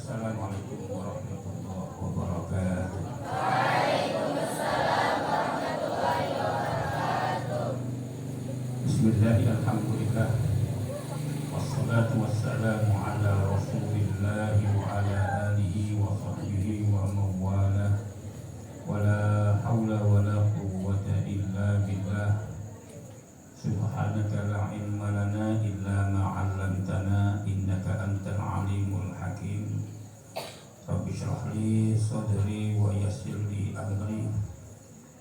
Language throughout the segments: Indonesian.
Assalamualaikum warahmatullahi wabarakatuh. Bismillahirrahmanirrahim. Alhamdulillah. Wassalatu wassalamu ala Rasulillahi wa ala alihi wa sahbihi wa mawala. Wa la hawla wa la quwwata illa billah. Subhanaka la ilma lana illa ma 'allamtana innaka antal alimul hakim. Rabbi shrah li sadri wa yassir li amri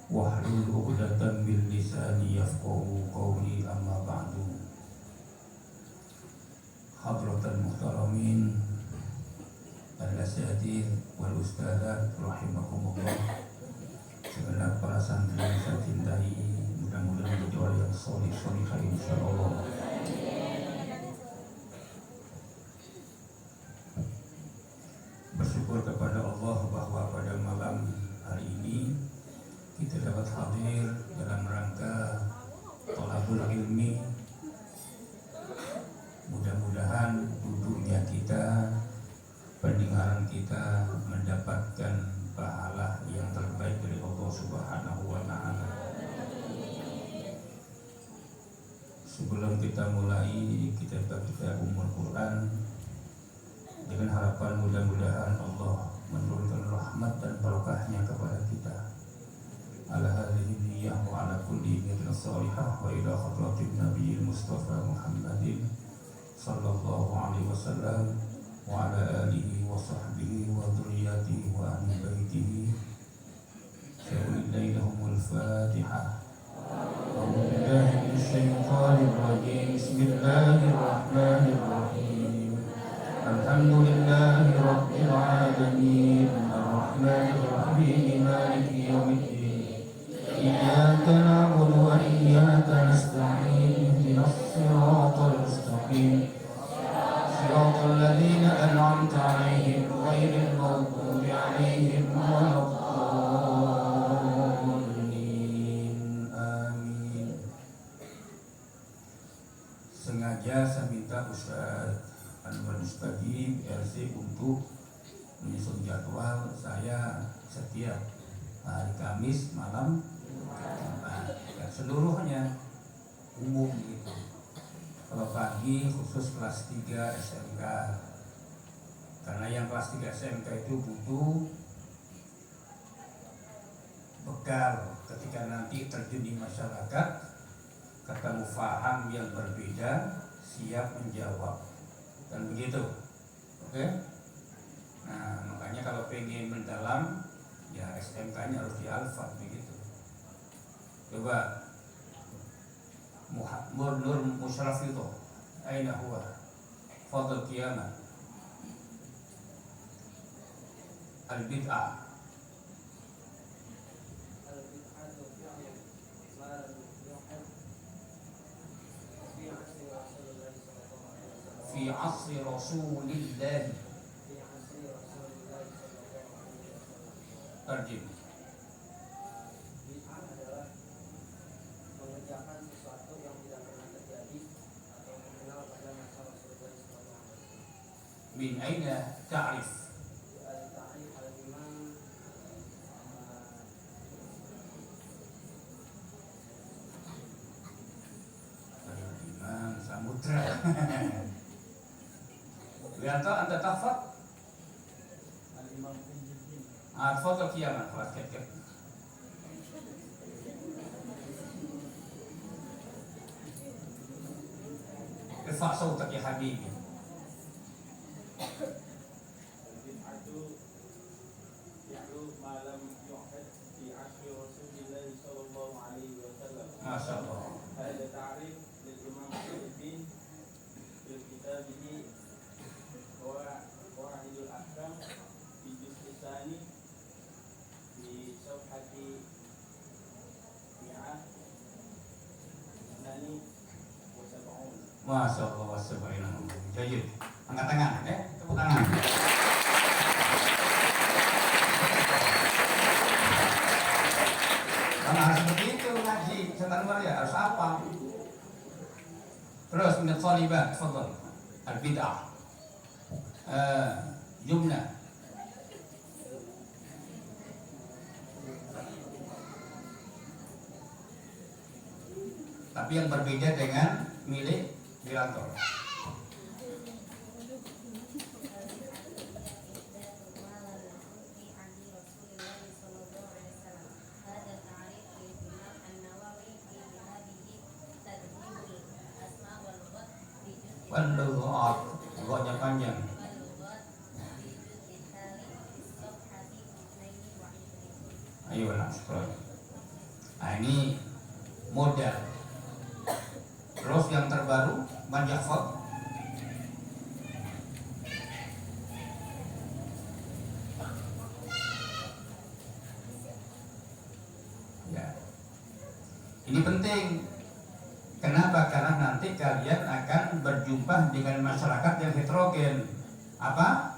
wahlul 'uqdatam min lisani yafqahu qawli, amma ba'du. Hadratal muhtaramin al-asatidz wal ustadzat rahimakumullah. Segenap para santri yang saya cintai, mudah-mudahan menjadi orang yang soleh-solehah insyaallah. kita mendapatkan pahala yang terbaik dari Allah Subhanahu wa Ta'ala. Sebelum kita mulai, kita baca Ummul Quran dengan harapan mudah-mudahan Allah menurunkan rahmat dan barokahnya kepada kita. Ala hadhihi niyyah wa ala kulli niyatin shalihah wa ila hadratin nabiyil Mustafa Muhammadin sallallahu alaihi wasallam wa ala alihi wa sahbihi wa dhurriyyatihi wa ahli baitihi. Shawilillahumul Fatihah. A'udzu billahi minasyaitonir rajim. Bismillahirrahmanirrahim. Alhamdulillahi rabbil alamin. Arrahmanir rahim. Maliki yaumiddin. Iyyaka na'budu wa iyyaka nasta'in. Ihdinas siratal mustaqim. Siratal ladzina an'amta 'alaihim ghairil maghdubi 'alaihim waladdallin. Amin. Sengaja saya minta Ustaz Anwar Mustajib RC untuk menyusun jadwal saya setiap hari Kamis malam dan seluruhnya umum gitu. Kalau pagi khusus kelas 3 SMK, karena yang kelas 3 SMK itu butuh bekal ketika nanti terjun di masyarakat, ketemu faham yang berbeda, siap menjawab dan begitu. Oke? Nah, makanya kalau pengen mendalam ya SMK-nya harus di Alfat begitu. Coba Nur Musyraf itu aina huwa fadl qiyamah al-bid'ah fi asri Rasulillah. Terjem. Bid'ah adalah mengerjakan sesuatu yang tidak pernah terjadi atau mengenal pada masa Rasulullah SAW. Min aina ta'rif? Al-Ta'rif al-Imam Al-Imam Samudra. Lihatlah anda tahfad Al-Imam fadl qiyamah kelas kek. Irfa' sautak ya habibi. Al-bid'atu fi'lu ma lam yu'had fi 'asri Rasulillah sallallahu alaihi wasallam. Masyaallah. Hada ta'rif lil Imam Syafi'i fil kitabihi wa Qawaidul Ahkam fi juz' tsani fi safhati mi'ah nani wa sab'un. Masyaallah wassabaina. Jayid. Angkat tangan ya, tepuk tangan. Karena harus begitu ngaji, setan luar ya harus apa? Terus minat sholibat, tafadhal. Al-bid'ah. Jumlah. Tapi yang berbeda dengan milik Wiranto. Wal-lughat, lughatnya panjang. Ayo nak scroll. Nah ini modal. Terus yang terbaru Man Yahfad. Ya. Ini penting. Kenapa? Karena nanti kalian akan berjumpa dengan masyarakat yang heterogen. Apa?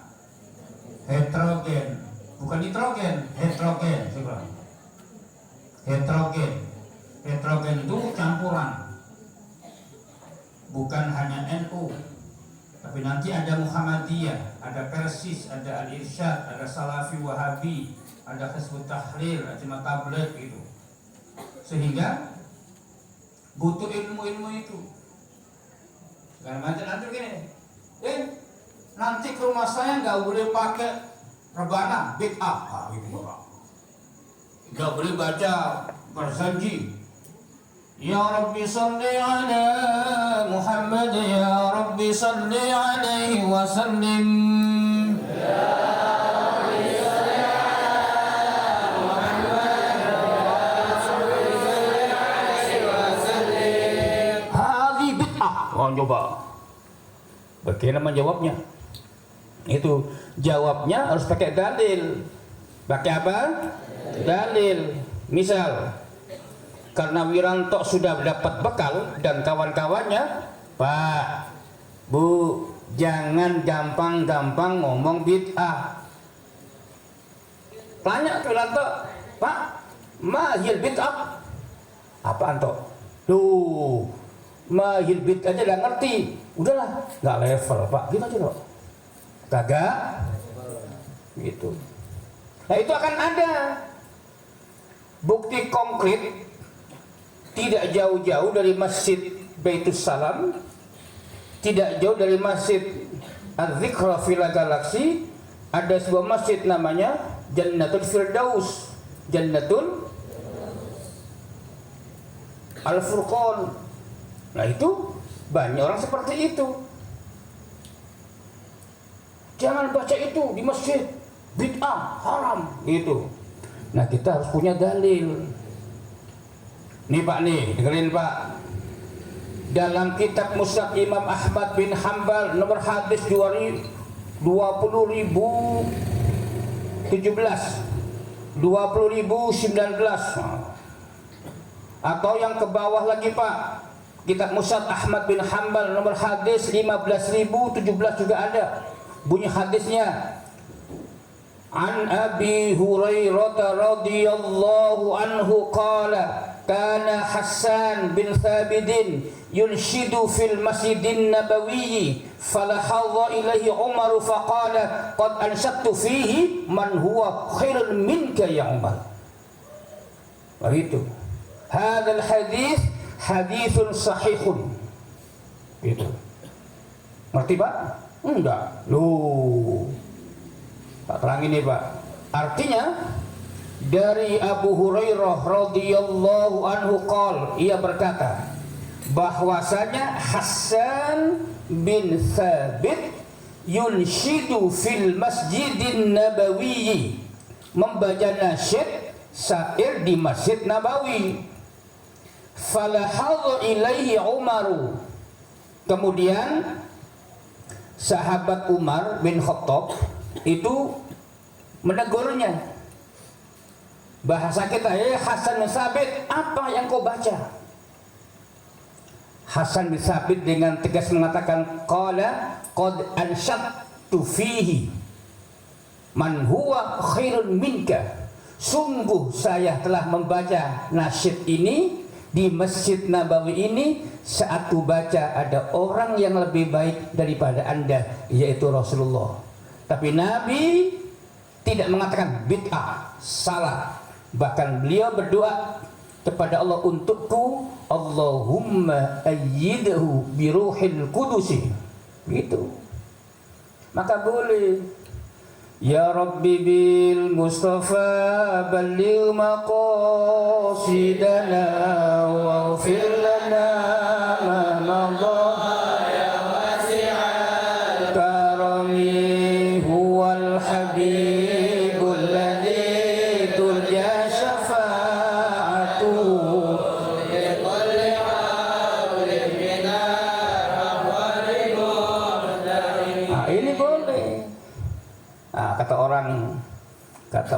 Heterogen. Bukan nitrogen, heterogen. Heterogen. Heterogen itu campuran. Bukan hanya NU, Tapi nanti ada Muhammadiyah, ada Persis, ada Al-Irsyad, ada Salafi Wahabi, ada Hizbut Tahrir, ada Jemaah Tabligh itu. Sehingga butuh ilmu-ilmu itu. Karena nanti gini, nanti ke rumah saya nggak boleh pakai rebana, bid'ah, gitu Pak. Nggak boleh baca berjanji. Ya Rabbi salli ala Muhammad, ya Rabbi salli alaihi wa sallim. Ya Rabbi salli ala Muhammad, ya Rabbi salli alaihi wa sallim. Hadi bid'ah. Oh, coba. Bagaimana menjawabnya? Itu jawabnya harus pakai dalil. Pakai apa? Dalil. Misal, karena Wiranto sudah dapat bekal dan kawan-kawannya, Pak, Bu, jangan gampang-gampang ngomong bid'ah. Tanya ke Wiranto, Pak, mahil bid'ah? Apaan toh? Duh, mahil bid'ah aja nggak ngerti. Udahlah, nggak level Pak, gitu aja loh. Kagak, gitu. Nah itu akan ada bukti konkret. Tidak jauh-jauh dari Masjid Baitus Salam, tidak jauh dari Masjid Az-Zikra Villa Galaxy, ada sebuah masjid namanya Jannatul Firdaus, Jannatul Al-Furqan. Nah itu banyak orang seperti itu. Jangan baca itu di masjid, bid'ah, haram, gitu. Nah kita harus punya dalil. Nih Pak nih, dengerin Pak. Dalam kitab Musnad Imam Ahmad bin Hanbal nomor hadis 20.017, 20.019, atau yang ke bawah lagi Pak, kitab Musnad Ahmad bin Hanbal nomor hadis 15.017 juga ada. Bunyi hadisnya, An Abi Hurairah radhiyallahu anhu qala kana Hasan bin Thabit yunshidu fil masjidin nabawiyyi falahadha ilaihi Umar faqala qad anshadtu fihi man huwa khairun minka ya Umar. Begitu. Hadzal hadis haditsun sahihun. Gitu. Ngerti Pak? Enggak. Loh. Pak terangin nih Pak. Artinya dari Abu Hurairah radhiyallahu anhu qol, ia berkata bahwasanya Hasan bin Thabit yunshidu fil masjidin nabawiyyi, membaca nasyid syair di Masjid Nabawi. Falahadha ilaihi Umaru, kemudian sahabat Umar bin Khattab itu menegurnya. Bahasa kita, Hasan bin Thabit, apa yang kau baca? Hasan bin Thabit dengan tegas mengatakan, qala qad anshadtu fihi man huwa khairun minka. Sungguh saya telah membaca nasyid ini di Masjid Nabawi ini saat ku baca ada orang yang lebih baik daripada Anda, yaitu Rasulullah. Tapi Nabi tidak mengatakan bid'ah, salah. Bahkan beliau berdoa kepada Allah untukku, Allahumma ayyidhu biruhil kudusi, gitu. Maka boleh. Ya Rabbi bil Mustafa balligh maqasidana waghfir lana ma madha ya wasi'al karami huwal habibul ladzi turja syafa'atuhu likulli hawlin minar rahwaribun. Ini boleh. Nah, kata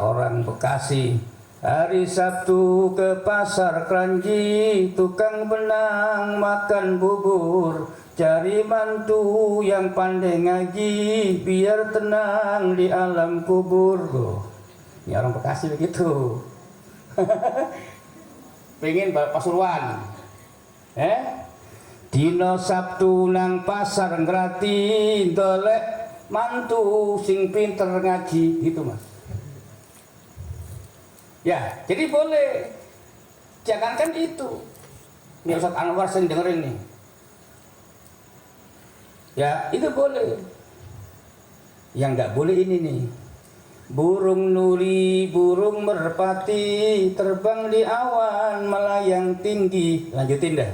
orang Bekasi, hari Sabtu ke pasar Kranji, tukang benang makan bubur, cari mantu yang pandai ngaji, biar tenang di alam kubur. Ini orang Bekasi begitu. Pengen Pasuruan, Dina Sabtu nang pasar ngrati golek mantu sing pinter ngaji gitu Mas. Ya, jadi boleh. Jangankan itu. Ini Ustaz Anwar sering dengerin nih. Ya, itu boleh. Yang nggak boleh ini nih. Burung nuri, burung merpati, terbang di awan, melayang tinggi. Lanjutin dah.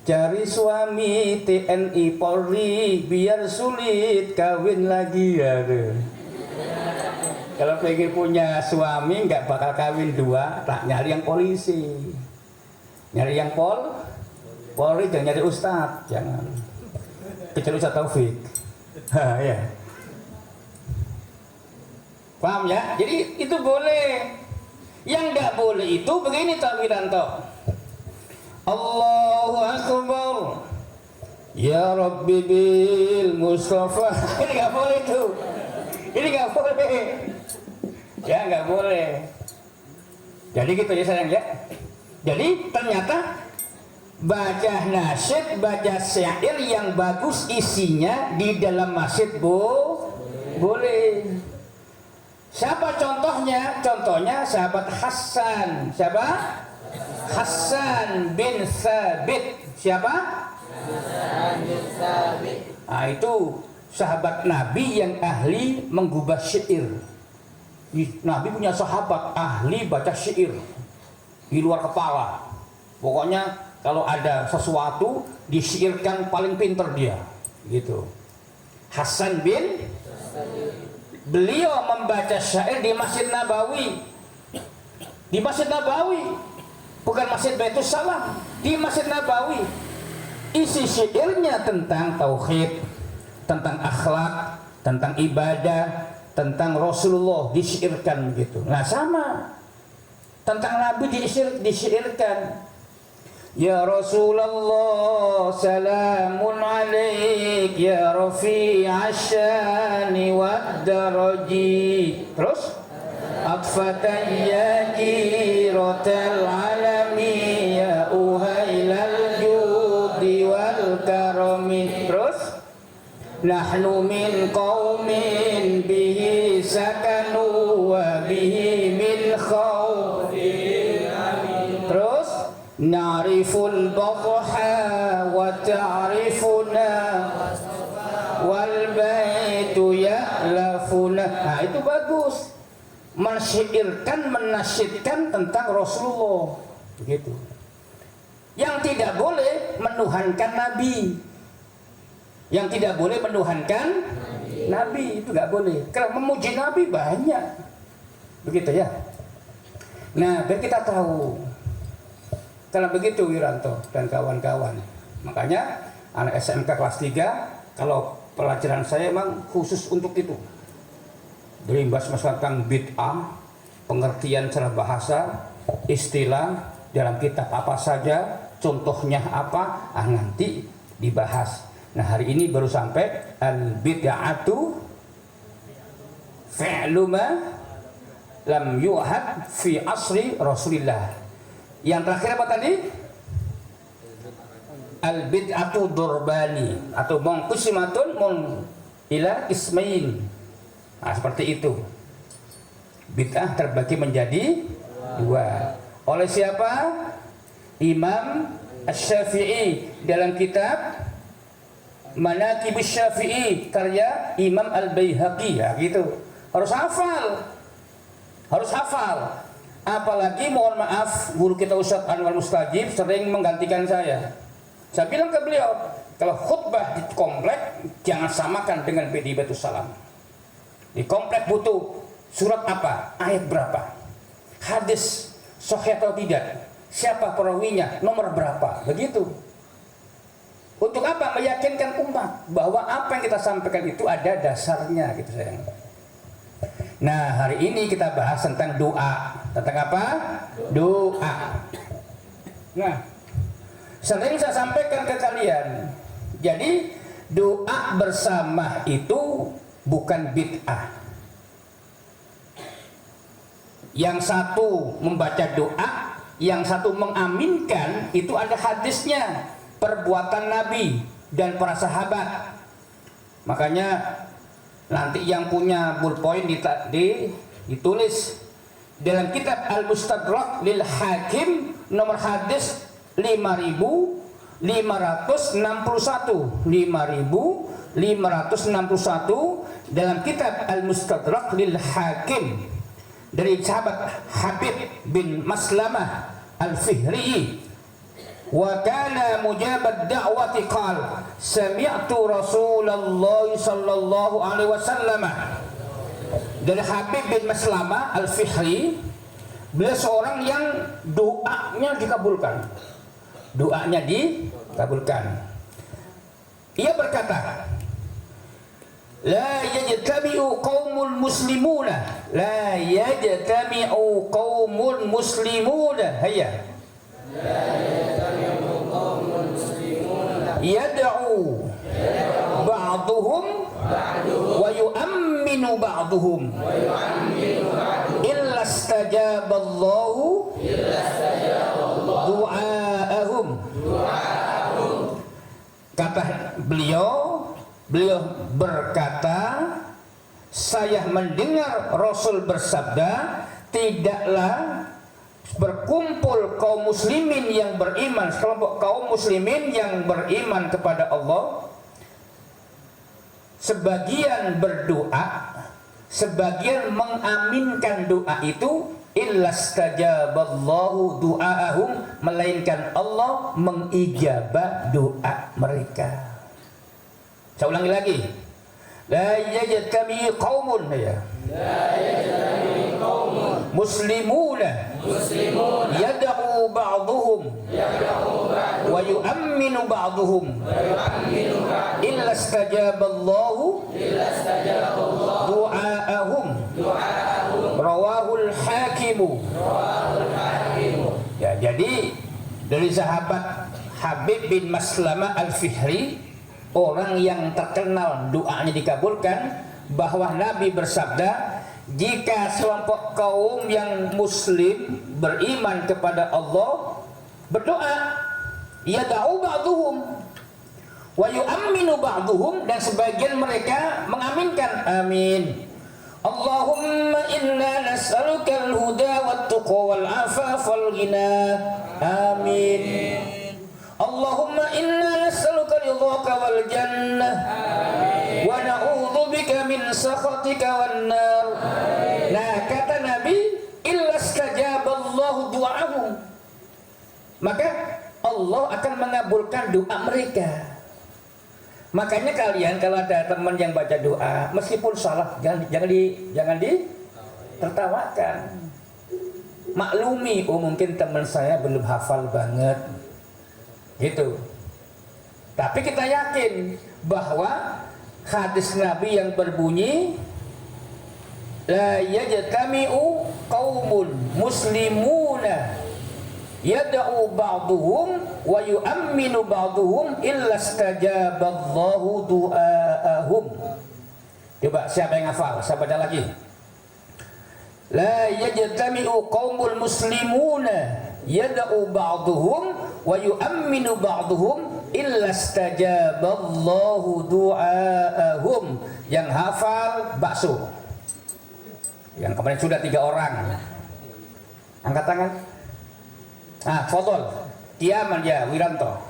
Cari suami TNI Polri, biar sulit kawin lagi ya. Kalau pengen punya suami nggak bakal kawin dua, tak nyari yang polisi. Nyari yang Polri, jangan nyari ustadz, jangan. Kecuali Ustadz Taufik. Ya. Paham ya? Jadi itu boleh. Yang nggak boleh itu begini Pak Wiranto. Allahu Akbar. Ya Rabbi bil Mustafa. Ini nggak boleh tuh. Ini nggak boleh. Ya nggak boleh. Jadi gitu ya sayang ya. Jadi ternyata baca nasyid, baca syair yang bagus isinya di dalam masjid boleh. Siapa contohnya? Contohnya sahabat Hasan. Siapa? Hasan bin Thabit. Siapa? Hasan bin Thabit. Nah, itu sahabat Nabi yang ahli menggubah syair. Nabi punya sahabat ahli baca syair di luar kepala. Pokoknya kalau ada sesuatu disyairkan paling pinter dia. Gitu. Hasan bin beliau membaca syair di Masjid Nabawi. Di Masjid Nabawi, bukan Masjid Baitul Salam, di Masjid Nabawi. Isi syairnya tentang tauhid, tentang akhlak, tentang ibadah, tentang Rasulullah disyairkan gitu. Nah sama, tentang Nabi disyairkan. Ya Rasulullah salamun alaik ya rafi'ash syani wad daraji. Terus atfatan ya jiratal alami ya uhailal judi wal karami. Terus nahnu min qaumin bihi sakanu wa bihi min khawfin. Terus na'riful batha wa ta'rifuna wal baitu ya'lafuna. Nah itu bagus, mensyairkan, menasyidkan tentang Rasulullah begitu. Yang tidak boleh menuhankan Nabi, yang tidak boleh menuhankan Nabi itu nggak boleh. Kalau memuji Nabi banyak begitu ya. Nah biar kita tahu. Kalau begitu Wiranto dan kawan-kawan, makanya anak SMK kelas 3 kalau pelajaran saya memang khusus untuk itu. Berimbas masalah tentang bid'ah, pengertian secara bahasa, istilah dalam kitab apa saja, contohnya apa, nanti dibahas. Nah hari ini baru sampai al-bid'atu fi'lu ma lam yu'had fi asri Rasulillah. Yang terakhir apa tadi? Al-bid'atu durbani atau mungqisimatun ila ismain. Nah, seperti itu. Bid'ah terbagi menjadi dua. Oleh siapa? Imam Asy-Syafi'i dalam kitab Manaqib Asy-Syafi'i karya Imam Al-Baihaqi. Ya gitu. Harus hafal. Harus hafal. Apalagi mohon maaf guru kita Ustaz Anwar Mustajib sering menggantikan saya. Saya bilang ke beliau, kalau khutbah di komplek jangan samakan dengan di Baitul Salam. Di komplek butuh surat apa, ayat berapa, hadis sahih atau tidak, siapa perawinya, nomor berapa, begitu. Untuk apa? Meyakinkan umat bahwa apa yang kita sampaikan itu ada dasarnya, gitu sayang. Nah hari ini kita bahas tentang doa. Tentang apa? Doa. Nah sering saya sampaikan ke kalian, jadi doa bersama itu bukan bid'ah. Yang satu membaca doa, yang satu mengaminkan, itu ada hadisnya. perbuatan Nabi dan para sahabat. Makanya nanti yang punya bullpoint ditulis dalam kitab Al-Mustadrak lil Hakim nomor hadis 5561 dalam kitab Al-Mustadrak lil Hakim dari sahabat Habib bin Maslamah Al-Fihri, wa kana mujabad da'wati qal sami'tu Rasulullah sallallahu alaihi wasallam. Dari Habib bin Maslamah Al-Fihri, beliau seorang yang doanya dikabulkan. Doanya dikabulkan. Ia berkata, la yajtami'u qaumul muslimuna, la yajtami'u qaumul muslimuna, hayya, yad'u ba'duhum wa yu'minu ba'duhum illa istajaballahu du'aahum. Kata beliau berkata, saya mendengar Rasul bersabda, tidaklah berkumpul kaum muslimin yang beriman, sekelompok kaum muslimin yang beriman kepada Allah, sebagian berdoa, sebagian mengaminkan doa itu, illa stajaballahu du'aahum, melainkan Allah mengijabah doa mereka. Saya ulangi lagi, la yajtami qaumun, ya, muslimuna yad'u ba'duhum wa yu'minu ba'duhum illa istajaballahu du'aahum. Rawahul Hakimu. Ya, jadi dari sahabat Habib bin Maslamah Al-Fihri, orang yang terkenal doanya dikabulkan, bahwa Nabi bersabda, jika sekelompok kaum yang muslim beriman kepada Allah berdoa, yad'u ba'duhum wa yu'minu ba'duhum, dan sebagian mereka mengaminkan, amin. Allahumma inna nas'aluka al-huda wat-tuqa wal-'afafa wal-ghina, amin. Allahumma inna nas'aluka ridhaka wal jannah wa na'udzubika min sakhatika wan nar. Nah, kata Nabi, illa istajaballahu du'ahum, maka Allah akan mengabulkan doa mereka. Makanya kalian kalau ada teman yang baca doa meskipun salah, jangan ditertawakan. Maklumi, oh mungkin teman saya belum hafal banget, gitu. Tapi kita yakin bahwa hadis Nabi yang berbunyi, la yajtami'u qaumun muslimuna yad'u ba'duhum wa yu'minu ba'duhum illa istajaballahu du'aahum. Coba siapa yang hafal? Saya baca lagi. La yajtami'u qaumul muslimuna yad'u ba'duhum wa yu'minu ba'duhum illa istajaballahu du'aahum. Yang hafal bakso. Yang kemarin sudah 3 orang. Angkat tangan. Ah, fadhol. Kiaman ya Wiranto.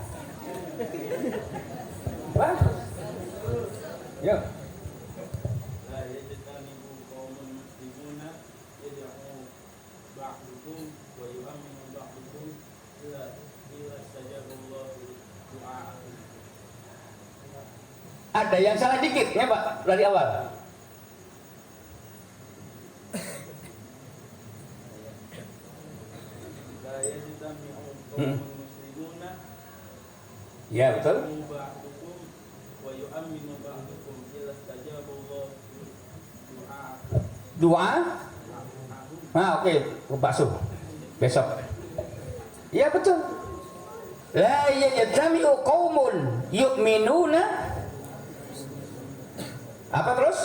Apa? Ya. Ada yang salah dikit ya Pak dari awal. Ya betul. Doa. Nah oke, bakso besok. Ya betul. La yajtami'u qaumun yu'minuna. Apa terus?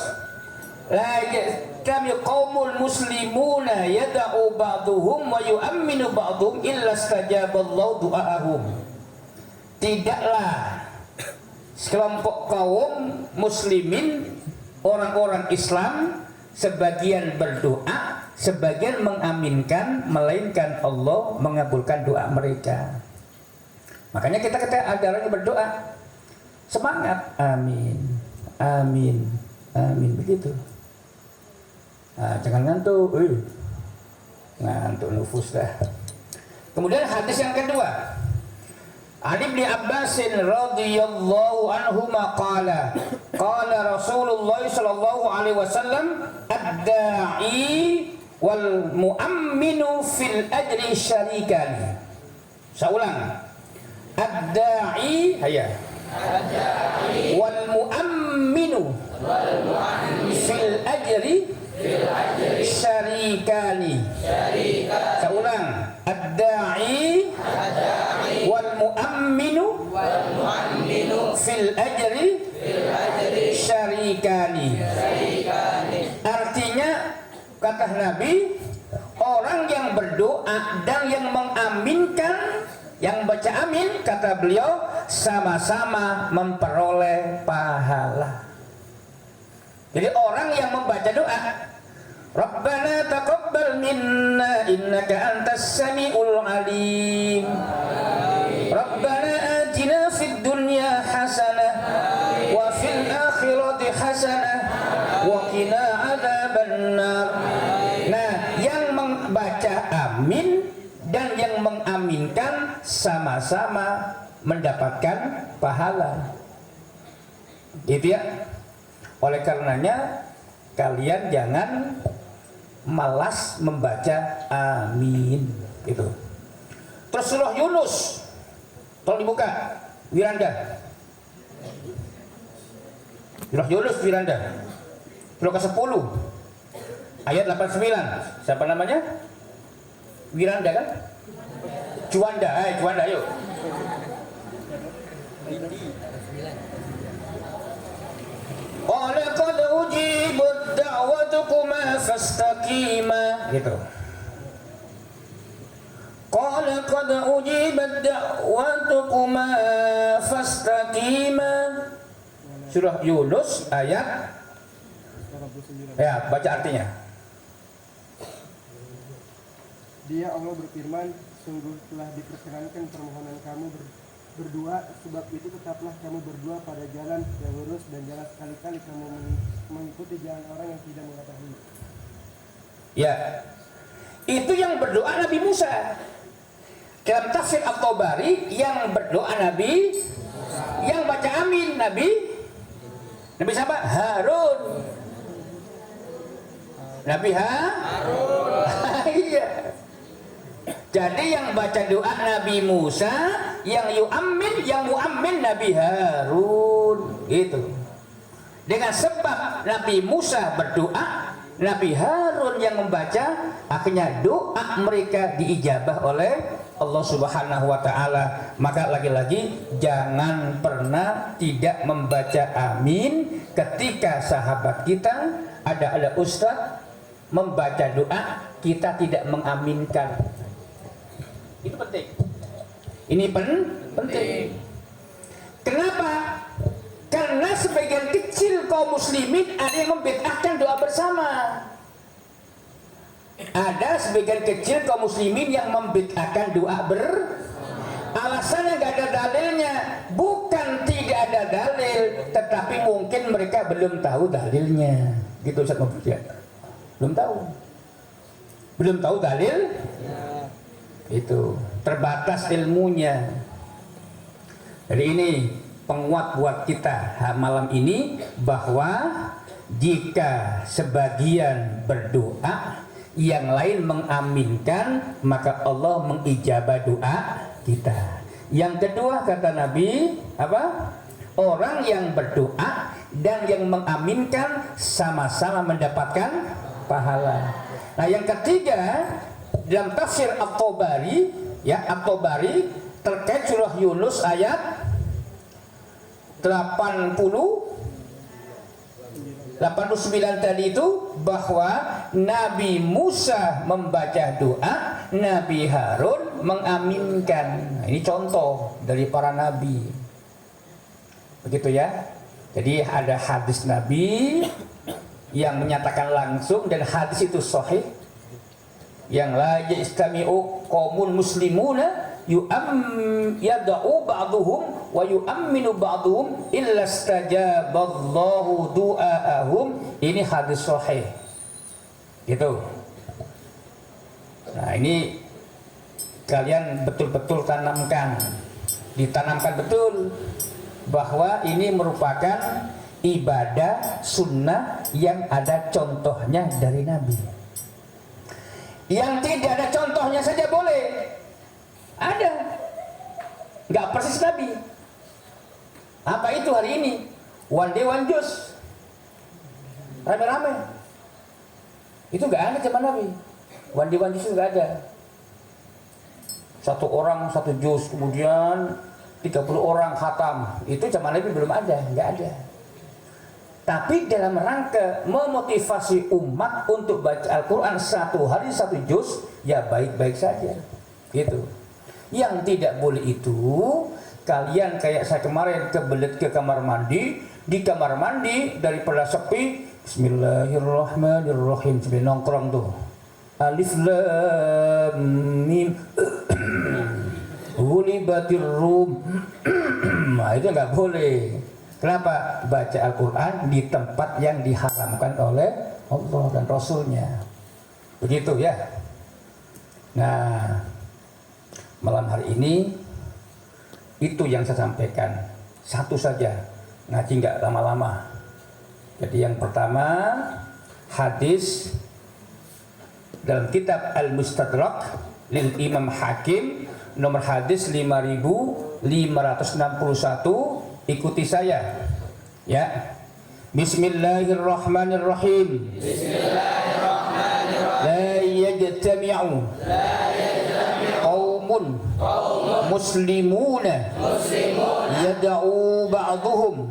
La yajtami'u qaumul muslimuna yad'u ba'duhum wa yu'minu ba'duhum illa istajaballahu du'aahum. tidaklah sekelompok kaum muslimin, orang-orang Islam, sebagian berdoa, sebagian mengaminkan, melainkan Allah mengabulkan doa mereka. Makanya kita ada orang yang berdoa, semangat, amin, amin, amin, begitu. Nah, jangan ngantuk, ngantuk nufus dah. Kemudian hadis yang kedua, Ali bin Abbas radhiyallahu anhu qala qala Rasulullah sallallahu alaihi wasallam ad-da'i wal mu'amminu fil ajri syarikan. Saya ulang, ad-da'i wal mu'amminu fil ajri syarikani. Saya ulang, ad-da'i wal mu'amminu fil ajri syarikani. Artinya, kata Nabi, orang yang berdoa dan yang mengaminkan, yang baca amin, kata beliau, sama-sama memperoleh pahala. Jadi orang yang membaca doa, Rabbana taqabbal minna innaka antas samiul alim. Rabbana atina fid dunya hasanah wa fil akhirati hasanah wa qina adzabannar. Nah, yang membaca amin dan yang mengaminkan sama-sama mendapatkan pahala. Gitu ya. Oleh karenanya kalian jangan malas membaca amin itu. Terus surah Yunus, tolong dibuka Wiranda. Surah Yunus Wiranda, surah ke-10 ayat 89. Siapa namanya? Wiranda kan? Juanda, Juanda yuk. Qala qad ujibat da'watukuma fastaqima. Gitu. Qala qad ujibat da'watukuma fastaqima. Surah Yunus ayat, ya, baca artinya. Dia Allah berfirman, sungguh telah diperkenankan permohonan kamu berdua, sebab itu tetaplah kamu berdua pada jalan yang lurus dan jangan sekali-kali kamu mengikuti jalan orang yang tidak mengetahui. Ya, itu yang berdoa Nabi Musa. Dalam tafsir At-Tabari, yang berdoa Nabi, yang baca amin Nabi siapa? Harun. Nabi Harun. Iya. Jadi yang baca doa Nabi Musa, yang mu'ammin Nabi Harun, gitu. Dengan sebab Nabi Musa berdoa, Nabi Harun yang membaca, akhirnya doa mereka diijabah oleh Allah Subhanahu wa taala. Maka lagi-lagi jangan pernah tidak membaca amin ketika sahabat kita ada ustaz membaca doa, kita tidak mengaminkan. Itu penting. Ini penting. Kenapa? Karena sebagian kecil kaum muslimin ada yang membid'ahkan doa bersama. Ada sebagian kecil kaum muslimin yang membid'ahkan doa alasannya nggak ada dalilnya. Bukan tidak ada dalil, tetapi mungkin mereka belum tahu dalilnya. Gitu Ustaz Mufti. Belum tahu dalil. Itu terbatas ilmunya. Jadi ini penguat buat kita malam ini, bahwa jika sebagian berdoa, yang lain mengaminkan, maka Allah mengijabah doa kita. Yang kedua kata Nabi, apa? Orang yang berdoa dan yang mengaminkan sama-sama mendapatkan pahala. Nah, yang ketiga, dalam tafsir At-Tabari, ya, At-Tabari terkait surah Yunus ayat 89 tadi itu, bahwa Nabi Musa membaca doa, Nabi Harun mengaminkan. Nah, ini contoh dari para nabi. Begitu ya. Jadi ada hadis Nabi yang menyatakan langsung, dan hadis itu sahih, yang la yastami'u qaumun muslimuna yad'u ba'dhum wa yu'minu ba'dhum illa istajaballahu du'aahum. Ini hadis sahih. Gitu. Nah, ini kalian betul-betul ditanamkan betul bahwa ini merupakan ibadah sunnah yang ada contohnya dari Nabi. Yang tidak ada contohnya saja boleh. Ada. Nggak persis Nabi. Apa itu hari ini? One day one juice. Rame-rame. Itu nggak ada zaman Nabi. One day one juice nggak ada. Satu orang satu juz, kemudian 30 orang khatam. Itu zaman Nabi belum ada, nggak ada. Tapi dalam rangka memotivasi umat untuk baca Al-Quran satu hari satu juz, ya baik-baik saja. Gitu. Yang tidak boleh itu, kalian kayak saya kemarin kebelet ke kamar mandi, di kamar mandi daripada sepi, Bismillahirrahmanirrahim, sambil nongkrong tuh. Alif lam mim Ghulibatir Rum. Nah, itu nggak boleh. Kenapa? Baca Al-Quran di tempat yang diharamkan oleh Allah dan Rasulnya. Begitu ya. Nah, malam hari ini itu yang saya sampaikan. Satu saja, ngaji nggak lama-lama. Jadi yang pertama, hadis dalam kitab Al-Mustadrak lil Imam Hakim, nomor hadis 5561. Ikuti saya ya. Bismillahirrahmanirrahim. La yajtami'u qaumun muslimuna yad'u ba'dhum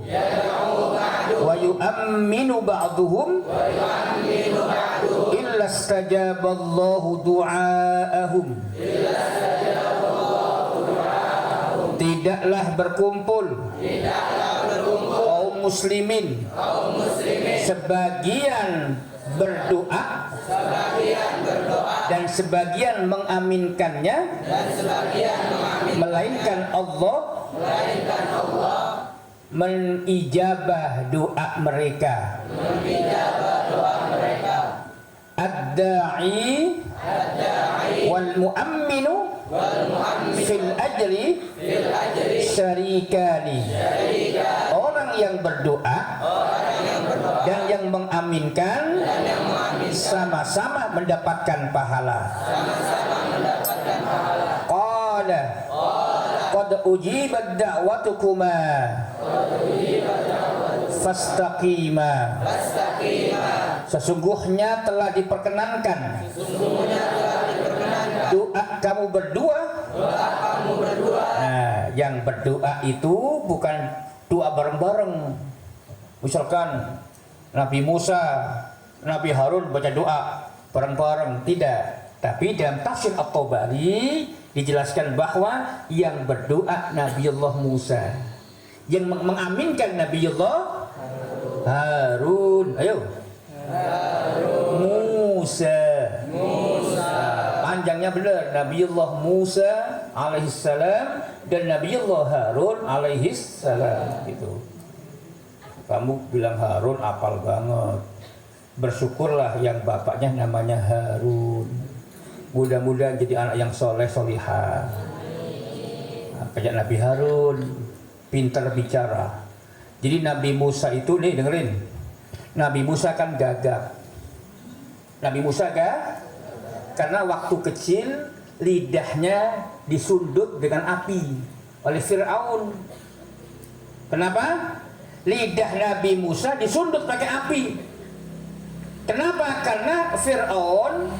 wa yu'minu ba'dhum illa istajaballahu du'aahum. Tidaklah berkumpul kaum muslimin sebagian berdoa dan sebagian mengaminkannya, melainkan Allah menijabah doa mereka. Ad-da'i wal mu'amminu fil ajri syarikani. Orang yang berdoa dan yang mengaminkan sama-sama mendapatkan pahala. Qala qad ujibat da'watukuma fastaqima. Sesungguhnya telah diperkenankan doa kamu berdua. Nah, yang berdoa itu bukan doa bareng-bareng. Misalkan Nabi Musa, Nabi Harun baca doa bareng-bareng, tidak. Tapi dalam tafsir At-Tabari dijelaskan bahwa yang berdoa Nabiullah Musa, yang mengaminkan Nabiullah Harun. Ayo. Musa. Panjangnya benar, Nabiullah Musa alaihissalam dan Nabiullah Harun alaihissalam. Gitu. Kamu bilang Harun apal banget. Bersyukurlah yang bapaknya namanya Harun. Mudah-mudahan jadi anak yang soleh solihah. Kayak Nabi Harun, pintar bicara. Jadi Nabi Musa itu, nih dengerin, Nabi Musa kan gagap. Nabi Musa karena waktu kecil lidahnya disundut dengan api oleh Fir'aun. Kenapa? Lidah Nabi Musa disundut pakai api. Kenapa? Karena Fir'aun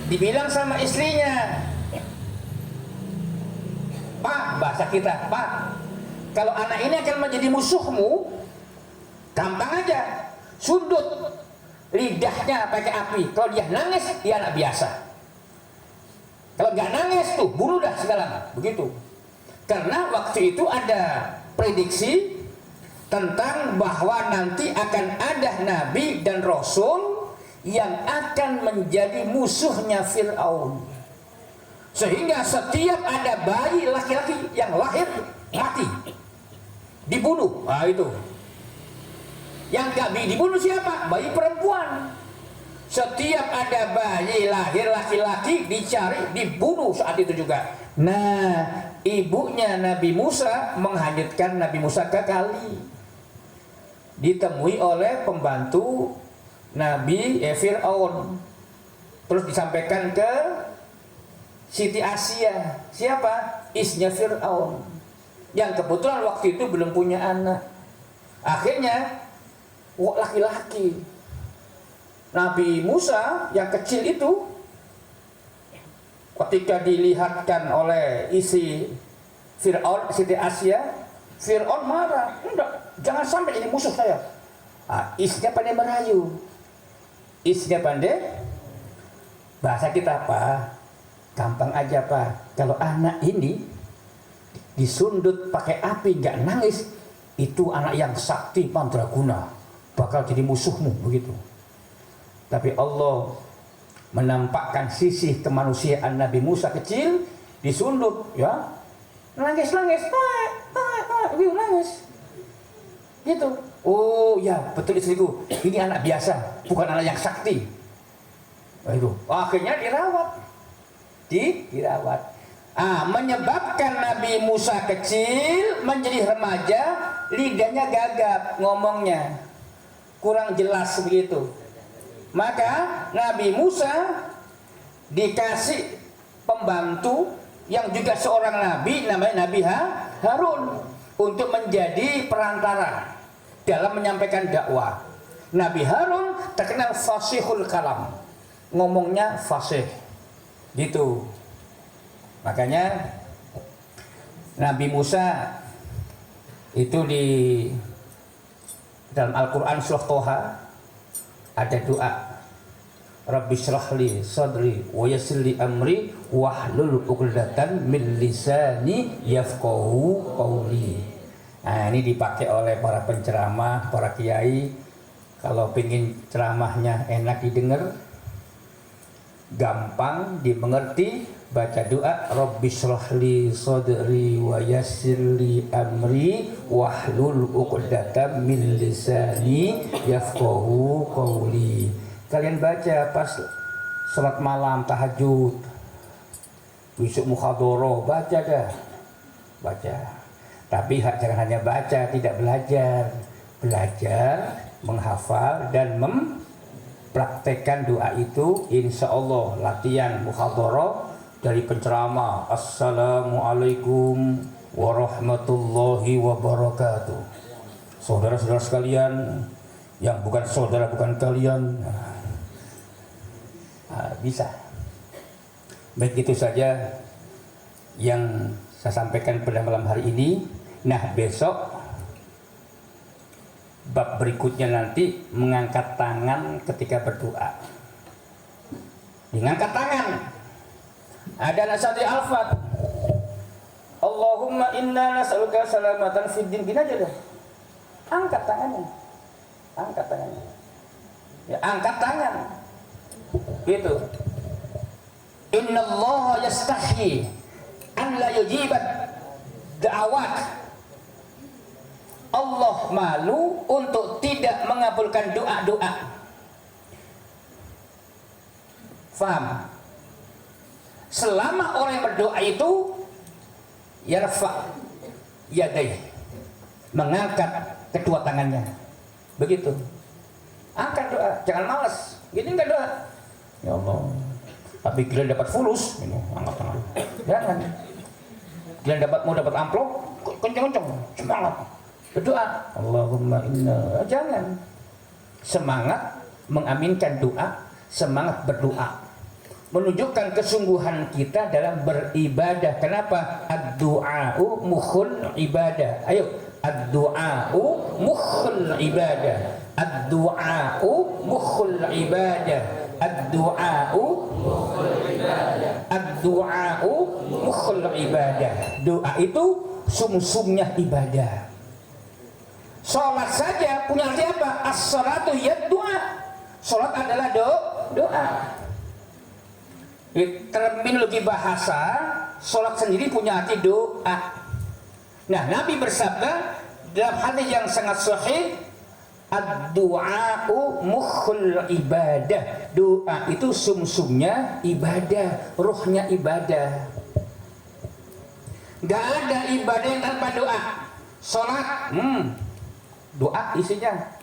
dibilang sama istrinya, Pak, bahasa kita, Pak, kalau anak ini akan menjadi musuhmu, gampang aja, sundut lidahnya pakai api. Kalau dia nangis, dia anak biasa. Kalau nggak nangis tuh bunuh dah sekarang. Begitu. Karena waktu itu ada prediksi tentang bahwa nanti akan ada nabi dan rasul yang akan menjadi musuhnya Fir'aun. Sehingga setiap ada bayi laki-laki yang lahir mati, dibunuh. Nah itu. Yang gak dibunuh siapa? Bayi perempuan. Setiap ada bayi lahir laki-laki dicari, dibunuh saat itu juga. Nah, ibunya Nabi Musa menghanyutkan Nabi Musa ke kali. Ditemui oleh pembantu Nabi Fir'aun. Terus disampaikan ke Siti Asia. Siapa? Istrinya Fir'aun. Yang kebetulan waktu itu belum punya anak. Akhirnya laki-laki. Nabi Musa yang kecil itu ketika dilihatkan oleh isi Fir'aun, Siti Asia, Fir'aun marah. Enggak, jangan sampai jadi musuh saya. Istrinya pandai merayu. Istrinya pandai. Bahasa kita apa? Gampang aja Pak. Kalau anak ini disundut pakai api nggak nangis, itu anak yang sakti mandraguna, bakal jadi musuhmu, begitu. Tapi Allah menampakkan sisi kemanusiaan Nabi Musa kecil, disundut, ya, nangis, nangis, gitu. Oh ya, betul istriku, ini anak biasa, bukan anak yang sakti. Nah, itu. Akhirnya dirawat. Menyebabkan Nabi Musa kecil menjadi remaja, lidahnya gagap, ngomongnya kurang jelas begitu. Maka Nabi Musa dikasih pembantu yang juga seorang nabi, namanya Nabi Harun, untuk menjadi perantara dalam menyampaikan dakwah. Nabi Harun terkenal fasihul kalam, ngomongnya fasih gitu. Makanya Nabi Musa itu di dalam Al-Quran surah Toha ada doa, Rabbi syrahli sadri wa yassirli amri wahlul 'uqdatan min lisani yafqahu qawli. Nah, ini dipakai oleh para penceramah, para kiai. Kalau pengen ceramahnya enak didengar, gampang dimengerti, baca doa Rabbi syrahli sadri wa yassirli amri wahlul 'uqdatam min lisani yafqahu qawli. Kalian baca pas salat malam tahajud, besok muhadharah, baca dah, baca. Tapi jangan hanya baca, tidak belajar. Belajar, menghafal dan mempraktekkan doa itu. Insya Allah latihan muhadharah dari penceramah, Assalamualaikum warahmatullahi wabarakatuh. Saudara-saudara sekalian, yang bukan saudara bukan kalian, bisa. Baik, itu saja yang saya sampaikan pada malam hari ini. Nah, besok bab berikutnya nanti mengangkat tangan ketika berdoa. Mengangkat tangan. Ada nasati al-fat. Allahumma inna nas'aluka salamatan fid din. Gini aja deh. Angkat tangannya. Angkat tangannya. Ya, angkat tangan. Gitu. Inna Allah yastahi an la yujibat da'awat. Allah malu untuk tidak mengabulkan doa-doa. Faham? Selama orang yang berdoa itu yarfa yadai, mengangkat kedua tangannya. Begitu. Angkat doa, jangan malas. Gini enggak doa. Ya Allah. Tapi kalian dapat fulus, ini angkat tangan. Jangan. Kalian mau dapat amplop, kencang-kencang, semangat. Berdoa, Allahumma inna. Jangan. Semangat mengaminkan doa, semangat berdoa. Menunjukkan kesungguhan kita dalam beribadah. Kenapa? Ad-du'a'u mukhul ibadah. Ayo, Ad-du'a'u mukhul ibadah. Ad-du'a'u mukhul ibadah. Ad-du'a'u Ad-du'a'u mukhul ibadah. Doa itu sumsumnya ibadah. Salat saja punya arti apa? As-salatu yad-du'a. Salat adalah doa. Terminologi bahasa, salat sendiri punya arti doa. Nah, Nabi bersabda dalam hadis yang sangat sahih, ad-du'a'u mukhul ibadah. Doa itu sumsumnya ibadah, ruhnya ibadah. Gak ada ibadah yang tanpa doa. Salat, doa isinya.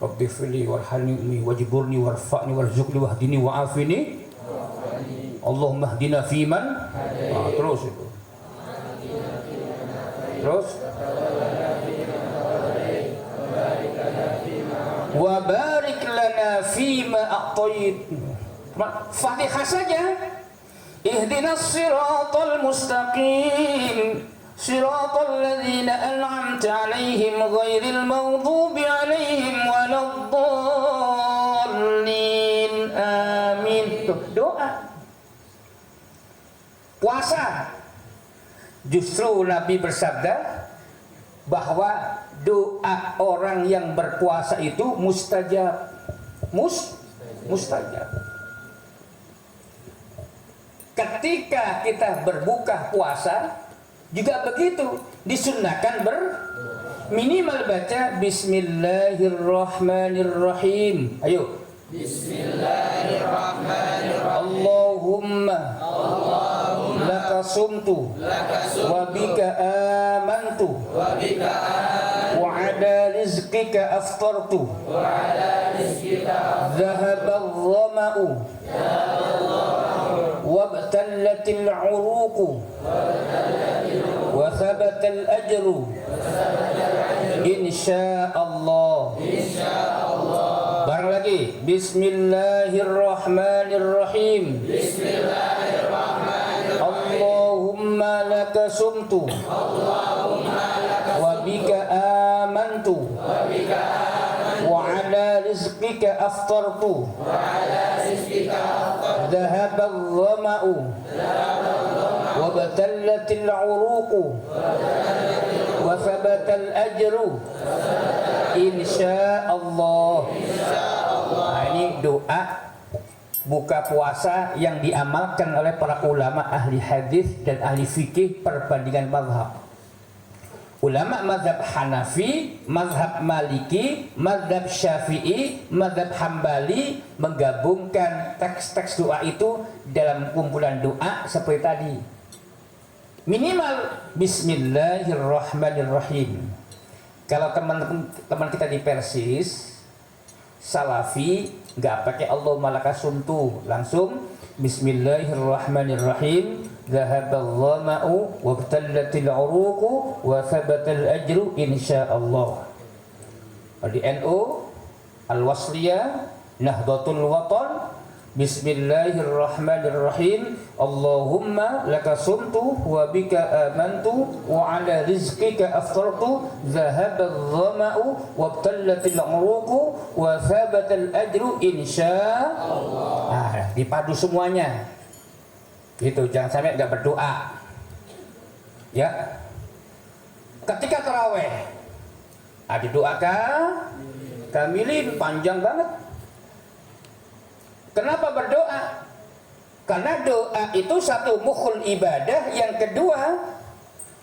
Rabbi fili warhamni wajiburni warfa'ni warzuqni wahdini wa'afini. Allahumma hdina fiman. Terus itu. Terus wa barik lana fima a'tait. Fatihah saja. Ihdinas siratal mustaqim siratal ladzina an'amta 'alaihim ghairil maghdubi 'alaihim waladdallin. Amin. Doa. Puasa, justru Nabi bersabda bahwa doa orang yang berpuasa itu mustajab. Mustajab. Ketika kita berbuka puasa juga begitu, disunnahkan minimal baca Bismillahirrahmanirrahim. Ayo. Bismillahirrahmanirrahim. Allahumma laka sumtu wa bika amantu wa ala rizqika aftartu dhahaba adh-dhama'u wa btallatil 'uruqu wa thabata al-ajru insyaallah. Barang lagi, Bismillahirrahmanirrahim. Allahumma laka sumtu wa bika amantu wa ala rizqika aftartu dhahaba adh-dhama'u wa btallatil 'uruqu wa thabata al-ajru insyaallah. Nah, ini doa buka puasa yang diamalkan oleh para ulama ahli hadis dan ahli fikih perbandingan mazhab. Ulama mazhab Hanafi, mazhab Maliki, mazhab Syafi'i, mazhab Hambali menggabungkan teks-teks doa itu dalam kumpulan doa seperti tadi. Minimal Bismillahirrahmanirrahim. Kalau teman-teman kita di Persis Salafi nggak pakai Allahumma laka sumtu, langsung Bismillahirrahmanirrahim. Dhahabal dhama'u wa btallatil 'uruqu wa thabatal ajru insyaallah. Di NU Al-Wasliyah Nahdlatul Watan, Bismillahirrahmanirrahim. Allahumma laka sumtu wa bika amantu wa ala rizqika aftartu dhahabal dhama'u wa btallatil 'uruqu wa thabatal ajru insyaallah. Nah, dipadu semuanya. Gitu, jangan sampai enggak berdoa. Ya. Ketika tarawih, didoakan kamilin panjang banget. Kenapa berdoa? Karena doa itu satu mukhul ibadah, yang kedua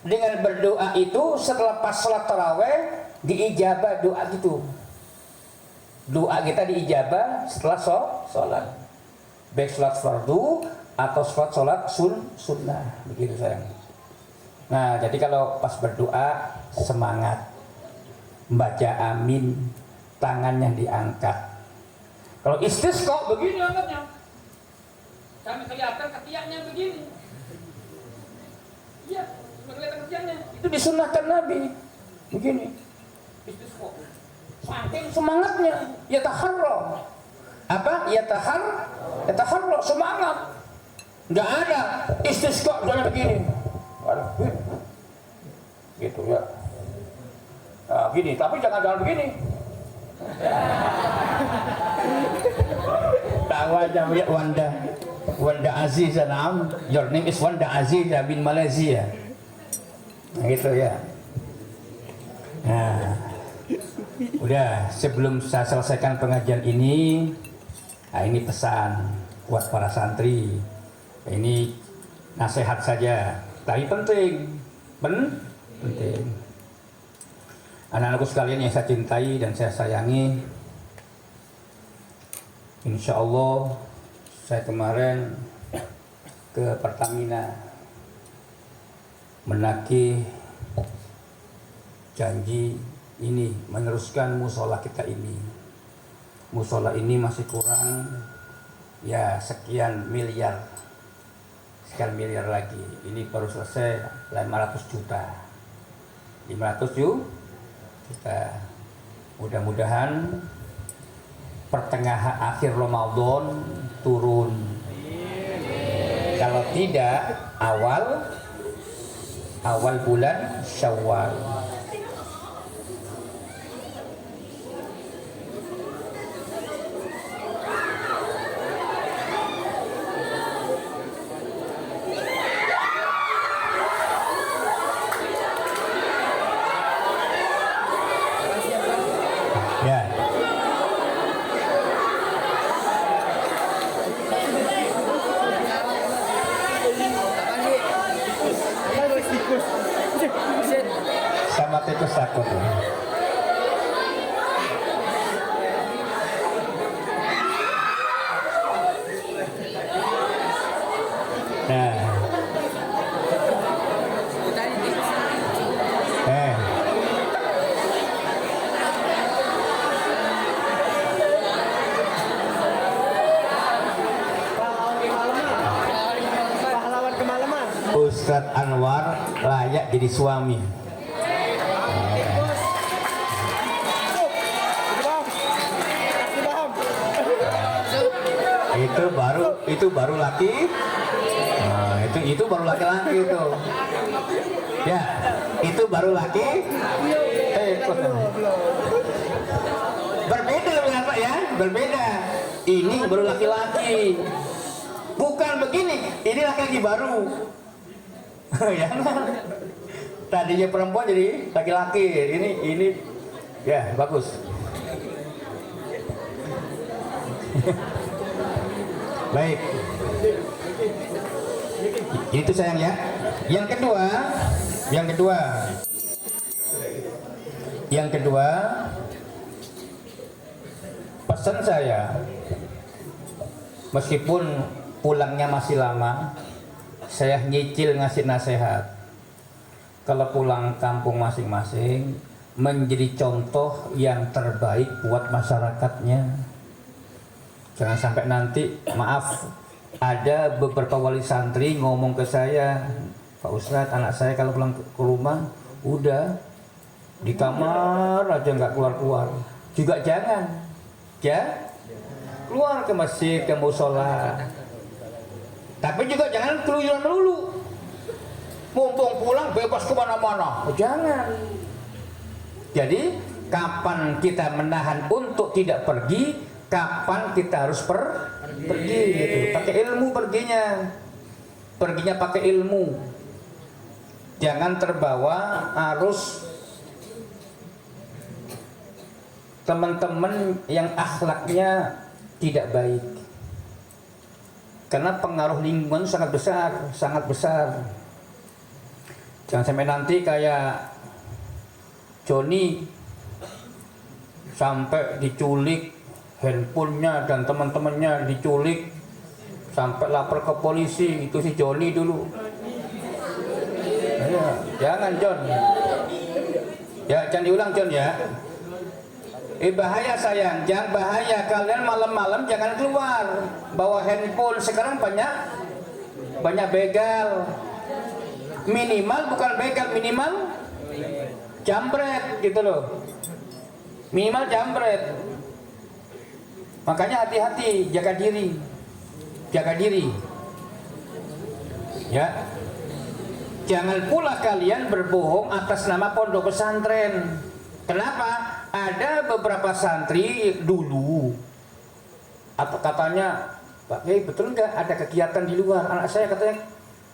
dengan berdoa itu setelah pas salat tarawih diijabah doa gitu. Doa kita diijabah setelah sholat, baik sholat fardu atau sholat sunnah, begitu sayang. Nah, jadi kalau pas berdoa semangat, membaca amin, tangannya diangkat. Kalau istisqa begini angkatnya, kami kelihatan ketiaknya begini. Iya, kelihatan ketiaknya. Itu disunnahkan Nabi, begini. Istisqa. Saking semangatnya, yataharra. Apa? Yataharra semangat. Enggak ada istisqa jalan begini. gitu ya. Nah, gini, tapi jangan begini. Tahu aja ya Wanda Aziz, naam. Your name is Wanda Aziz bin Malaysia. Nah, gitu ya. Nah, udah sebelum saya selesaikan pengajian ini, nah ini pesan buat para santri. Ini nasihat saja, tapi penting, penting. Anak-anakku sekalian yang saya cintai dan saya sayangi, insya Allah saya kemarin ke Pertamina menagih janji ini, meneruskan musola kita ini. Musola ini masih kurang ya sekian miliar lagi. Ini baru selesai 500 juta. Mudah-mudahan pertengahan akhir Ramadan turun. Kalau tidak awal bulan Syawal. Ya. Sama tikus takut. Nah. Ustadz Anwar layak jadi suami. Itu baru laki. Nah, itu baru laki-laki itu. Ya, itu baru laki. Berbeda dengan Pak ya, berbeda. Ini baru laki-laki. Bukan begini, ini laki-laki baru. Ya, tadinya perempuan jadi laki-laki. Ini ya bagus. Baik. Itu sayang ya. Yang kedua, pesan saya, meskipun pulangnya masih lama, saya nyicil ngasih nasihat. Kalau pulang kampung masing-masing, menjadi contoh yang terbaik buat masyarakatnya. Jangan sampai nanti, maaf, ada beberapa wali santri ngomong ke saya, Pak Ustadz, anak saya kalau pulang ke rumah, udah di kamar aja nggak keluar-keluar. Juga jangan, ya, keluar ke masjid, ke musola. Tapi juga jangan keluyuran melulu. Mumpung pulang bebas kemana-mana, jangan. Jadi kapan kita menahan untuk tidak pergi, kapan kita harus pergi gitu. Pakai ilmu perginya pakai ilmu. Jangan terbawa arus teman-teman yang akhlaknya tidak baik. Karena pengaruh lingkungan sangat besar. Jangan sampai nanti kayak Joni sampai diculik, handphonenya dan teman-temannya diculik, sampai lapor ke polisi. Itu si Joni dulu. Ya, jangan John. Ya, jangan diulang John ya. Bahaya sayang, jangan bahaya. Kalian malam-malam jangan keluar bawa handphone. Sekarang banyak begal. Minimal bukan begal, minimal jambret gitu loh. Minimal jambret. Makanya hati-hati, jaga diri. Ya. jangan pula kalian berbohong atas nama pondok pesantren. Kenapa? Ada beberapa santri dulu apa katanya, Pak Kiai betul nggak ada kegiatan di luar? Anak saya katanya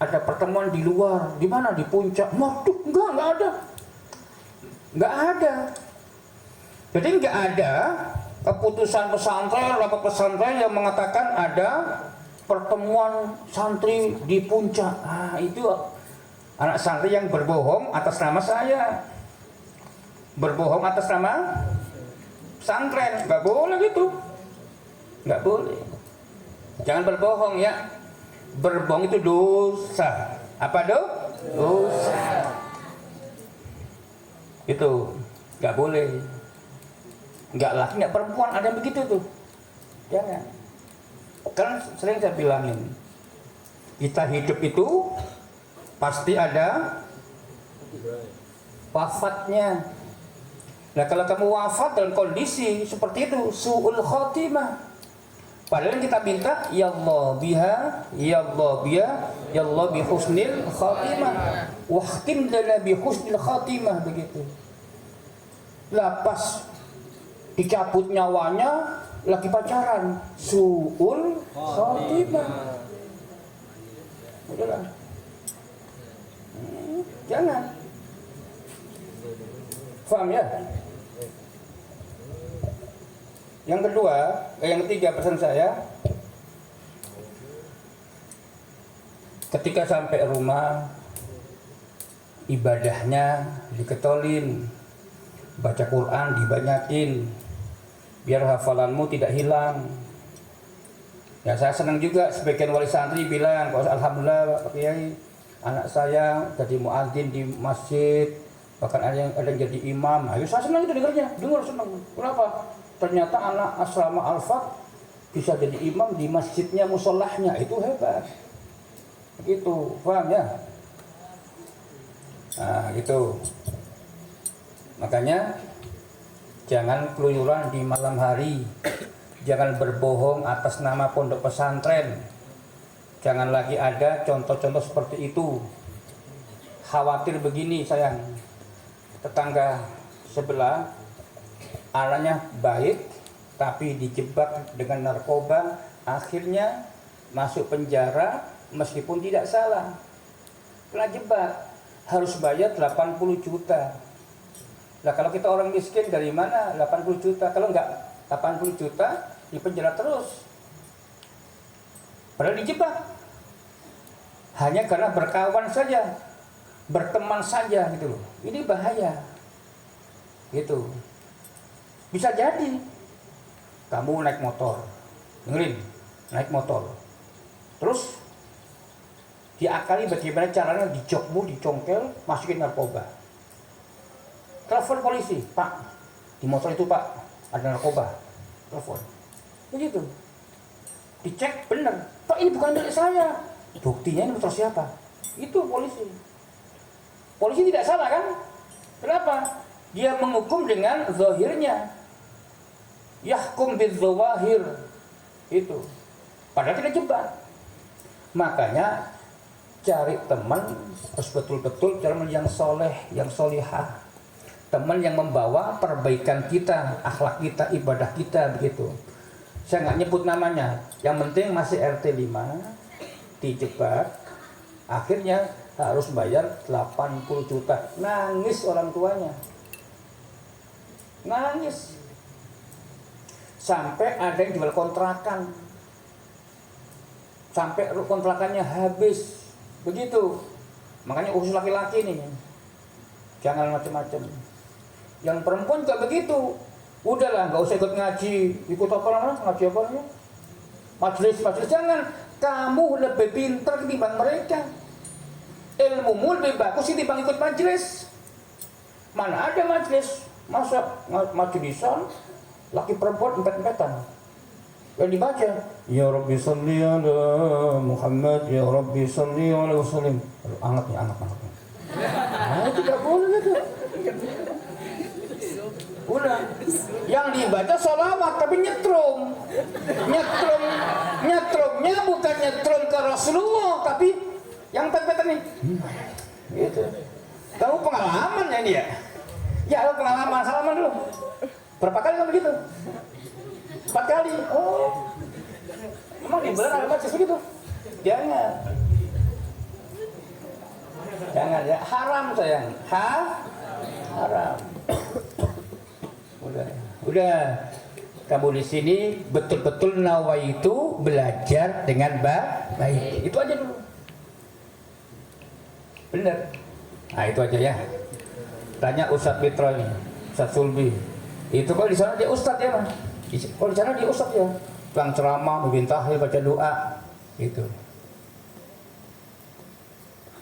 ada pertemuan di luar. Di mana? Di puncak. Waduh, nggak ada. Nggak ada. Jadi nggak ada keputusan pesantren, rapat pesantren yang mengatakan ada pertemuan santri di puncak. Ah, itu anak santri yang berbohong atas nama saya, berbohong atas nama pesantren. Nggak boleh gitu, nggak boleh. Jangan berbohong ya. Berbohong itu dosa. Apa dosa? Itu nggak boleh. Nggak laki, nggak perempuan, ada yang begitu tuh. Jangan. Kan sering saya bilangin, kita hidup itu pasti ada wafatnya. Nah kalau kamu wafat dalam kondisi seperti itu, su'ul khotimah. Padahal kita minta, ya Allah biha, ya Allah biha, ya Allah bi husnil khotimah, wahtim lana bi husnil khotimah, begitu. Lapas dicabut nyawanya lagi pacaran, su'ul khotimah. Udahlah. Jangan. Faham ya? Yang kedua, yang ketiga pesan saya, ketika sampai rumah ibadahnya diketolin, baca Quran dibanyakin, biar hafalanmu tidak hilang. Ya saya senang juga sebagian wali santri bilang, alhamdulillah Pak Kiai, anak saya jadi muadzin di masjid, bahkan ada yang jadi imam. Ayo saya senang itu dengarnya, dengar senang. Kenapa? Ternyata anak asrama Al-Fat bisa jadi imam di masjidnya, musolahnya, itu hebat. Begitu, paham ya? Nah, gitu. Makanya jangan keluyuran di malam hari. Jangan berbohong atas nama pondok pesantren. Jangan lagi ada contoh-contoh seperti itu. Khawatir begini sayang, tetangga sebelah anaknya baik tapi dijebak dengan narkoba, akhirnya masuk penjara meskipun tidak salah. Kena jebak, harus bayar 80 juta. Nah kalau kita orang miskin dari mana 80 juta? Kalau enggak 80 juta di penjara terus. Padahal dijebak hanya karena berkawan saja, berteman saja gitu loh. Ini bahaya. Gitu. Bisa jadi kamu naik motor, dengerin, naik motor, terus diakali bagaimana caranya dijokmu, dicongkel, masukin narkoba. Telepon polisi, Pak, di motor itu Pak ada narkoba. Telepon, begitu. Dicek benar, Pak ini bukan milik saya. Buktinya ini motor siapa? Itu polisi. Polisi tidak salah kan? Kenapa? Dia menghukum dengan zahirnya. Yahkum bidzawahir, itu padahal tidak jebak. Makanya cari teman harus betul-betul teman yang soleh, yang solihah, teman yang membawa perbaikan kita, akhlak kita, ibadah kita, begitu. Saya nggak nyebut namanya, yang penting masih RT 5 dijebak, akhirnya harus bayar 80 juta. Nangis orang tuanya, nangis. Sampai ada yang jual kontrakan, sampai kontrakannya habis, begitu. Makanya khusus laki-laki nih, jangan macam-macam. Yang perempuan juga begitu. Udahlah, nggak usah ikut ngaji, ikut apa namanya, ngaji apa namanya, majelis, jangan. Kamu lebih pintar ketimbang mereka, ilmumu lebih bagus ketimbang ikut majelis. Mana ada majelis, masa majelisan laki perempuan empet-empetan yang dibaca, ya Rabbi salli ala Muhammad, ya Rabbi salli ala Wasallim. Anget nih, anget. Nah, tidak boleh gitu. Udah, yang dibaca sholawat tapi nyetrumnya bukan nyetrum ke Rasulullah, tapi yang empet-empetan nih. Gitu. Kamu pengalaman ya ini ya? Ya, lo pengalaman, salaman dulu. Berapa kali kamu begitu? 4 kali. Oh. Memang di benar ada baca begitu? Jangan. Jangan ya, haram sayang. Haram. Udah. Kamu di sini betul-betul nawaitu belajar dengan baik. Itu aja dulu. Bener. Nah, itu aja ya. Tanya Ustadz Fitro ini, Ustadz Sulbi. Itu kalau di sana dia Ustadz ya, Mas. Kalau di sana dia Ustadz ya. Bang ceramah, mimpin tahlil, baca doa, gitu.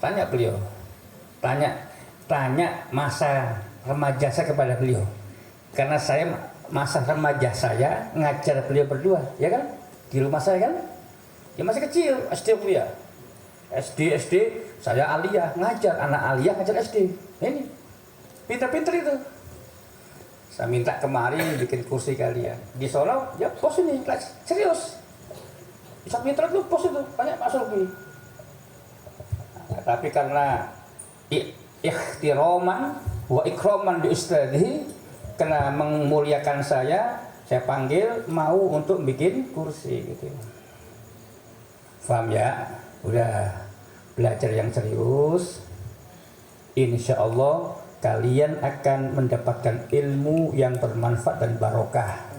Tanya beliau. Tanya masa remaja saya kepada beliau. Karena saya masa remaja saya ngajar beliau berdua, ya kan? Di rumah saya kan? Dia masih kecil, SD kuliah. SD saya aliyah ngajar, anak aliyah ngajar SD. Ini pinter-pinter itu. Saya minta kemarin bikin kursi kalian. Di Solo, ya pos ini, serius. Bisa pinter itu pos itu, banyak Pak Sulbi. Nah, tapi karena ikhtiroman wa ikroman bi ustadhi, karena memuliakan saya panggil mau untuk bikin kursi gitu. Paham ya? Udah belajar yang serius. Insya Allah kalian akan mendapatkan ilmu yang bermanfaat dan barokah.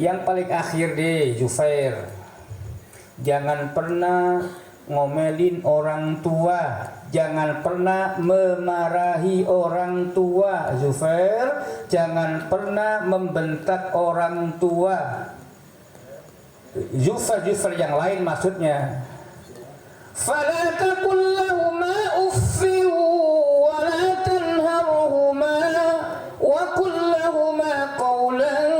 Yang paling akhir deh, Zufair, jangan pernah ngomelin orang tua, jangan pernah memarahi orang tua. Zufair, jangan pernah membentak orang tua. Zufair yang lain maksudnya. Fala taqul lahuma uffin wa la tanharhuma wa qul lahuma qawlan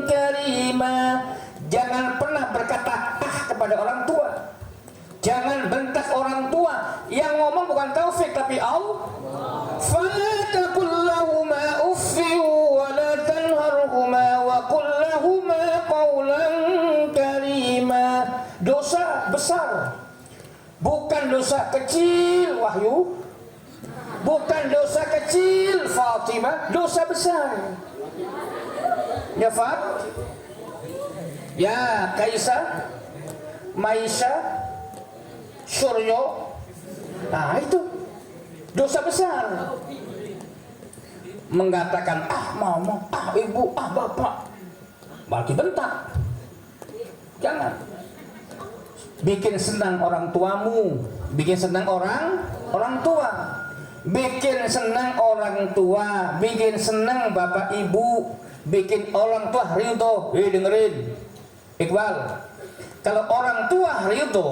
karima. Jangan pernah berkata kepada orang tua. Jangan bentak orang tua. Yang ngomong bukan Taufik tapi Allah. Fala taqul lahuma uffin wa la tanharhuma wa qul lahuma qawlan karima. Dosa besar, bukan dosa kecil, Wahyu. Bukan dosa kecil, Fatimah. Dosa besar. Ya, Fat? Ya, Kaisar, Maisha, Suryo. Nah, itu dosa besar. Mengatakan mama, ibu, bapak, malah dibentak. Jangan. Bikin senang orang tuamu, bikin senang orang tua, bikin senang orang tua, bikin senang bapak ibu, bikin orang tua ridho. Dengerin, Iqbal, kalau orang tua ridho,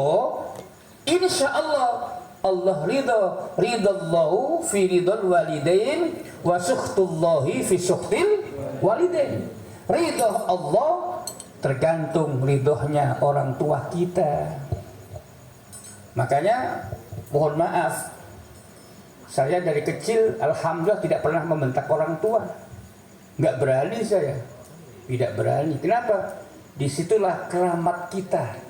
insya Allah ridho. Ridallahu fi ridal walidain wa sukhtullahi fi sukhtil walidain. Ridho Allah tergantung ridhonya orang tua kita. Makanya mohon maaf, saya dari kecil alhamdulillah tidak pernah membentak orang tua. Nggak berani saya, tidak berani. Kenapa? Disitulah keramat kita.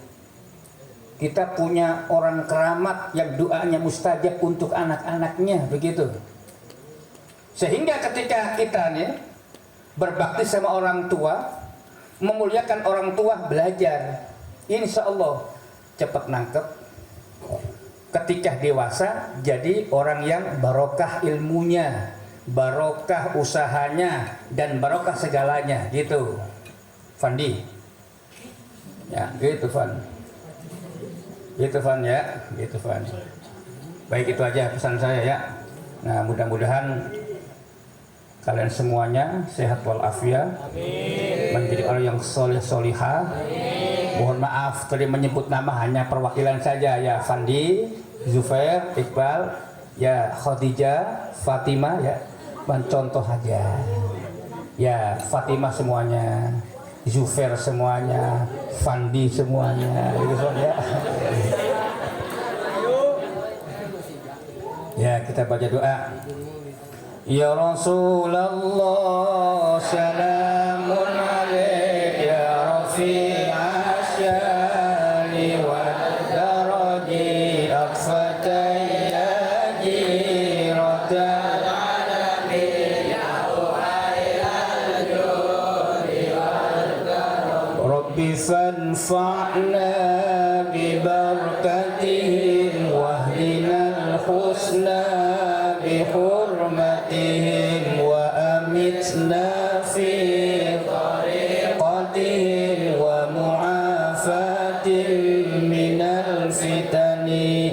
Kita punya orang keramat yang doanya mustajab untuk anak-anaknya, begitu. Sehingga ketika kita nih berbakti sama orang tua, memuliakan orang tua, belajar, insya Allah cepat nangkep. Ketika dewasa jadi orang yang barokah ilmunya, barokah usahanya, dan barokah segalanya, gitu. Fandi, ya gitu Fan, gitu Fan ya, gitu Fan. Baik, itu aja pesan saya ya. Nah, mudah-mudahan kalian semuanya sehat walafiat, menjadi orang yang soleh solihah. Mohon maaf tadi menyebut nama hanya perwakilan saja ya, Fandi, Zufair, Iqbal, ya Khadijah, Fatimah ya, contoh aja. Ya Fatimah semuanya, Zufair semuanya, Fandi semuanya, gitu ya. Ya, kita baca doa. Ya Rasulullah, salamun alaik ya Rafi'ah syani wa daraji aqfatayya رب فانفعنا ببركتهم واهدنا الحسنى بحرمتهم وأمتنا في طريقتهم ومعافاة من الفتن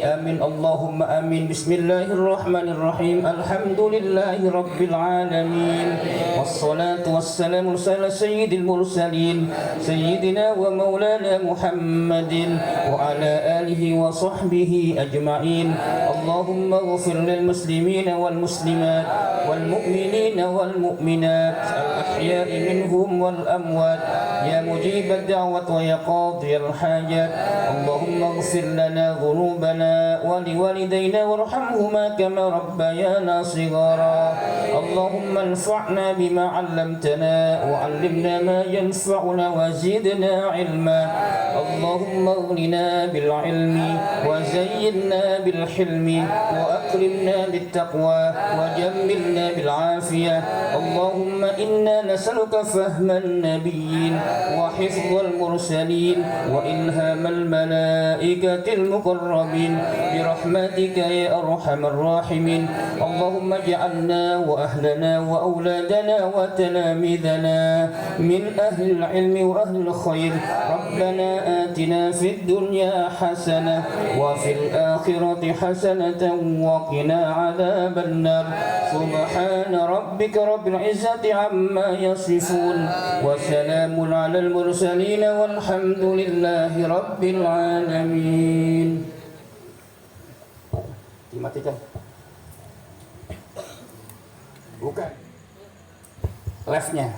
آمين اللهم آمين بسم الله الرحمن الرحيم الحمد لله رب العالمين والصلاة والسلام على سيد المرسلين سيدنا ومولانا محمد وعلى آله وصحبه أجمعين اللهم اغفر للمسلمين والمسلمات والمؤمنين والمؤمنات الأحياء منهم والأموات يا مجيب الدعوة ويا قاضي الحاجات اللهم اغفر لنا ذنوبنا ولوالدينا وارحمهما كما ربيانا صغارا اللهم انفعنا بما علمتنا وعلمنا ما ينفعنا وزدنا علما اللهم اغننا بالعلم وزينا بالحلم وأكرمنا بالتقوى وجملنا بالعافية اللهم إنا نسألك فهم النبيين وحفظ المرسلين وإلهام الملائكة المقربين برحمتك يا أرحم الراحمين اللهم اجعلنا وأهلنا وأولادنا وتلاميذنا من أهل العلم وأهل الخير ربنا آتنا في الدنيا حسنة وفي الآخرة حسنة وقنا عذاب النار سبحان ربك رب العزة عما يصفون وسلام على المرسلين والحمد لله رب العالمين. Dimatikan. Bukan. Live-nya.